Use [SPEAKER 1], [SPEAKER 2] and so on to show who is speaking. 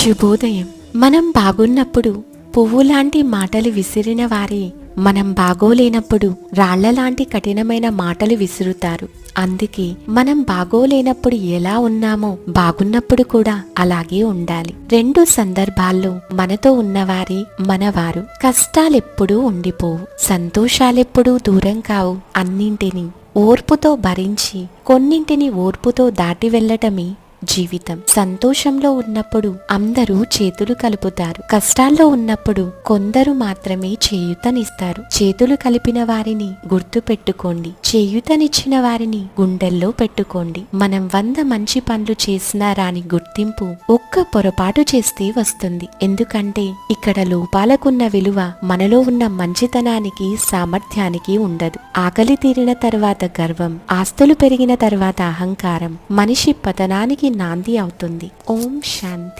[SPEAKER 1] శుభోదయం. మనం బాగున్నప్పుడు పువ్వులాంటి మాటలు విసిరిన వారే మనం బాగోలేనప్పుడు రాళ్లలాంటి కఠినమైన మాటలు విసురుతారు. అందుకే మనం బాగోలేనప్పుడు ఎలా ఉన్నామో బాగున్నప్పుడు కూడా అలాగే ఉండాలి. రెండు సందర్భాల్లో మనతో ఉన్నవారే మనవారు. కష్టాలెప్పుడూ ఉండిపోవు, సంతోషాలెప్పుడూ దూరం కావు. అన్నింటినీ ఓర్పుతో భరించి కొన్నింటిని ఓర్పుతో దాటి వెళ్ళటమే జీవితం. సంతోషంలో ఉన్నప్పుడు అందరూ చేతులు కలుపుతారు, కష్టాల్లో ఉన్నప్పుడు కొందరు మాత్రమే చేయూతనిస్తారు. చేతులు కలిపిన వారిని గుర్తు పెట్టుకోండి, చేయూతనిచ్చిన వారిని గుండెల్లో పెట్టుకోండి. మనం 100 మంచి పనులు చేసినా రాని గుర్తింపు ఒక్క పొరపాటు చేస్తే వస్తుంది. ఎందుకంటే ఇక్కడ లోపాలకున్న విలువ మనలో ఉన్న మంచితనానికి సామర్థ్యానికి ఉండదు. ఆకలి తీరిన తర్వాత గర్వం, ఆస్తులు పెరిగిన తర్వాత అహంకారం మనిషి పతనానికి నాంది అవుతుంది. ఓం శాంతి.